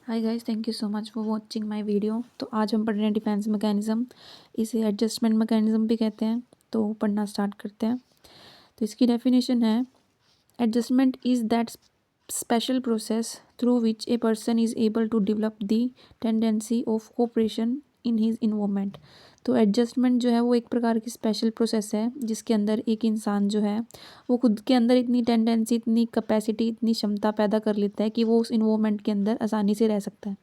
Hi guys, thank you so much for watching my video. तो आज हम पढ़ रहे हैं डिफेंस मैकेनिज्म। इसे एडजस्टमेंट मैकेनिज्म भी कहते हैं। तो पढ़ना स्टार्ट करते हैं। तो इसकी डेफिनेशन है, adjustment is that special process through which a person is able to develop the tendency of cooperation in his involvement. तो एडजस्टमेंट जो है वो एक प्रकार की स्पेशल प्रोसेस है जिसके अंदर एक इंसान जो है वो खुद के अंदर इतनी टेंडेंसी, इतनी कैपेसिटी, इतनी क्षमता पैदा कर लेता है कि वो उस इन्वॉल्वमेंट के अंदर आसानी से रह सकता है।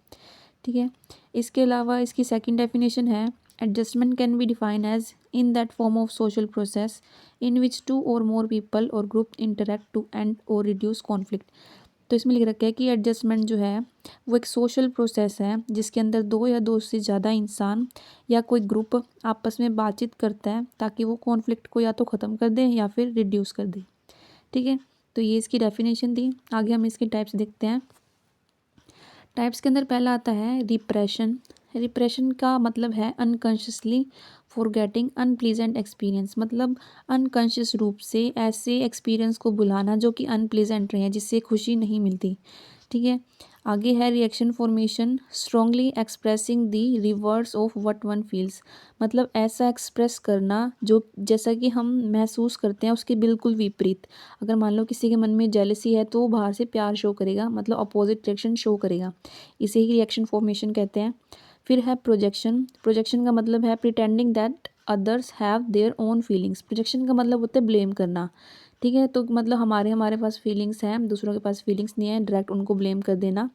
ठीक है। इसके अलावा इसकी सेकंड डेफिनेशन है, adjustment can be define as in that form of social process in which two or more people or group interact to end or reduce conflict. तो इसमें लिख रखा है कि एडजस्टमेंट जो है वो एक सोशल प्रोसेस है जिसके अंदर दो या दो से ज़्यादा इंसान या कोई ग्रुप आपस में बातचीत करता है ताकि वो कॉन्फ्लिक्ट को या तो ख़त्म कर दे या फिर रिड्यूस कर दे। ठीक है। तो ये इसकी डेफिनेशन थी। आगे हम इसके टाइप्स देखते हैं। टाइप्स के अंदर पहला आता है रिप्रेशन। रिप्रेशन का मतलब है अनकॉन्शियसली फॉरगेटिंग अनप्लीजेंट एक्सपीरियंस, मतलब अनकॉन्शियस रूप से ऐसे एक्सपीरियंस को बुलाना जो कि अनप्लीजेंट रहे, जिससे खुशी नहीं मिलती। ठीक है। आगे है reaction formation, strongly expressing the reverse of what one feels, मतलब ऐसा एक्सप्रेस करना जो जैसा कि हम महसूस करते हैं उसके बिल्कुल विपरीत। अगर मान लो किसी के मन में जेलसी है तो वो बाहर से प्यार शो करेगा, मतलब अपोजिट रिएक्शन शो करेगा। इसे ही रिएक्शन फॉर्मेशन कहते हैं। फिर है प्रोजेक्शन। प्रोजेक्शन का मतलब है pretending that others have their own feelings. Projection का मतलब होता है ब्लेम करना। ठीक है। तो मतलब हमारे हमारे पास फीलिंग्स हैं, दूसरों के पास फीलिंग्स नहीं है, डायरेक्ट उनको ब्लेम कर देना।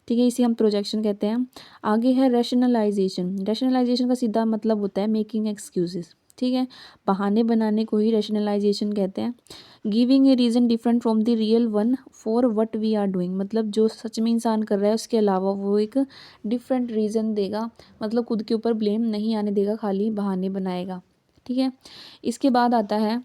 ठीक है। इसे हम प्रोजेक्शन कहते हैं। आगे है रैशनलाइजेशन। रैशनलाइजेशन का सीधा मतलब होता है मेकिंग एक्सक्यूजेस। ठीक है। बहाने बनाने को ही रैशनलाइजेशन कहते हैं। Giving a reason different from the real one for what we are doing, मतलब जो सच में इंसान कर रहा है उसके अलावा वो एक डिफरेंट रीज़न देगा, मतलब खुद के ऊपर ब्लेम नहीं आने देगा, खाली बहाने बनाएगा। ठीक है। इसके बाद आता है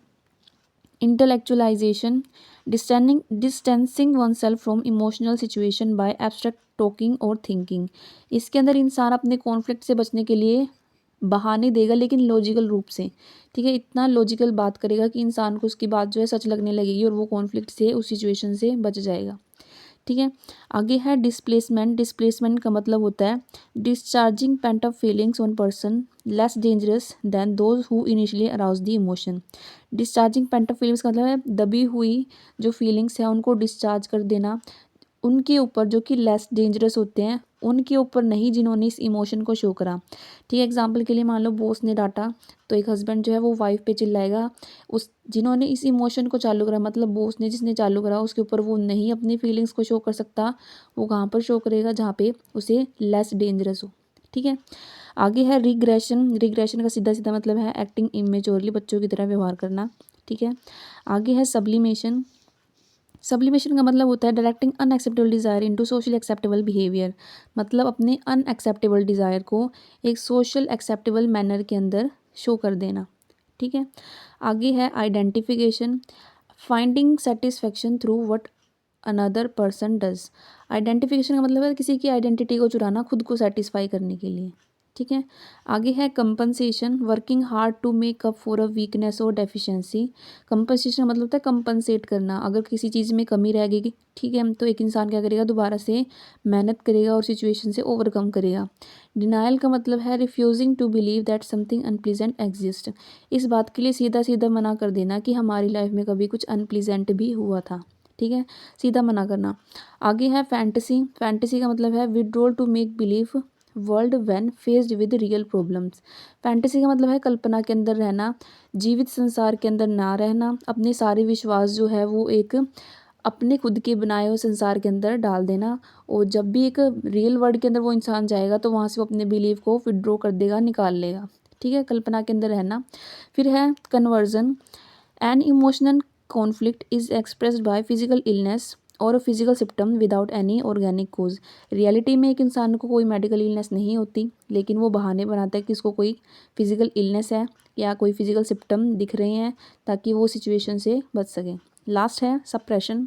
intellectualisation, distancing one self from emotional situation bye abstract talking और थिंकिंग। इसके अंदर इंसान अपने कॉन्फ्लिक्ट से बचने के लिए बहाने देगा लेकिन लॉजिकल रूप से। ठीक है। इतना लॉजिकल बात करेगा कि इंसान को उसकी बात जो है सच लगने लगेगी और वो कॉन्फ्लिक्ट से, उस सिचुएशन से बच जाएगा। ठीक है। आगे है डिस्प्लेसमेंट। डिस्प्लेसमेंट का मतलब होता है discharging pent up feelings on person less dangerous than those who initially arouse the emotion. Discharging pent up feelings का मतलब है दबी हुई जो फीलिंग्स है उनको डिस्चार्ज कर देना उनके ऊपर जो कि लेस डेंजरस होते हैं, उनके ऊपर नहीं जिन्होंने इस इमोशन को शो करा। ठीक है। एग्जाम्पल के लिए मान लो बॉस ने डांटा तो एक हस्बैंड जो है वो वाइफ पे चिल्लाएगा। उस जिन्होंने इस इमोशन को चालू करा, मतलब बॉस ने जिसने चालू करा, उसके ऊपर वो नहीं अपनी फीलिंग्स को शो कर सकता। वो कहाँ पर शो करेगा? जहाँ पे उसे लेस डेंजरस हो। ठीक है। आगे है रिग्रेशन। रिग्रेशन का सीधा सीधा मतलब है एक्टिंग इमेच्योरली, बच्चों की तरह व्यवहार करना। ठीक है। आगे है सब्लिमेशन। सब्लिमेशन का मतलब होता है directing unacceptable desire into social acceptable behaviour, मतलब अपने अनएक्सेप्टेबल डिज़ायर को एक सोशल एक्सेप्टेबल मैनर के अंदर शो कर देना। ठीक है। आगे है identification, finding satisfaction through what another person does. Identification का मतलब है किसी की आइडेंटिटी को चुराना खुद को सेटिस्फाई करने के लिए। ठीक है। आगे है compensation, working hard to make up for a weakness or deficiency. Compensation का मतलब होता है कंपनसेट करना, अगर किसी चीज़ में कमी रह गई, ठीक है, तो एक इंसान क्या करेगा, दोबारा से मेहनत करेगा और सिचुएशन से ओवरकम करेगा। डिनायल का मतलब है refusing to believe that something unpleasant exist. इस बात के लिए सीधा सीधा मना कर देना कि हमारी लाइफ में कभी कुछ अनप्लीजेंट भी हुआ था। ठीक है। सीधा मना करना। आगे है फैंटेसी। फैंटेसी का मतलब है withdrawal to make believe world when faced with real problems. Fantasy का मतलब है कल्पना के अंदर रहना, जीवित संसार के अंदर ना रहना, अपने सारे विश्वास जो है वो एक अपने खुद के बनाए हुए संसार के अंदर डाल देना, और जब भी एक रियल वर्ल्ड के अंदर वो इंसान जाएगा तो वहाँ से वो अपने बिलीव को विड्रॉ कर देगा, निकाल लेगा। ठीक है। कल्पना के अंदर रहना। फिर है conversion, an emotional conflict is expressed by physical illness और physical symptom without any organic cause. Reality में एक इंसान को कोई मेडिकल इलनेस नहीं होती, लेकिन वो बहाने बनाता है कि इसको कोई फिजिकल इलनेस है या कोई फिजिकल सिम्टम दिख रहे हैं ताकि वो सिचुएशन से बच सके। लास्ट है suppression,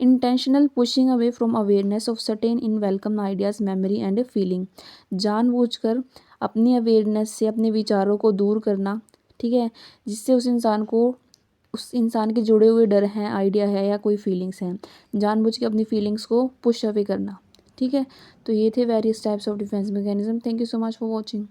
intentional pushing away from awareness of certain in welcome ideas memory and feeling. जानबूझकर अपनी अवेयरनेस से अपने विचारों को दूर करना। ठीक है। जिससे उस इंसान के जुड़े हुए डर हैं, आइडिया है या कोई फीलिंग्स हैं, जानबूझ के अपनी फीलिंग्स को पुश अवे करना। ठीक है। तो ये थे various types of defence mechanism. Thank you so much for watching.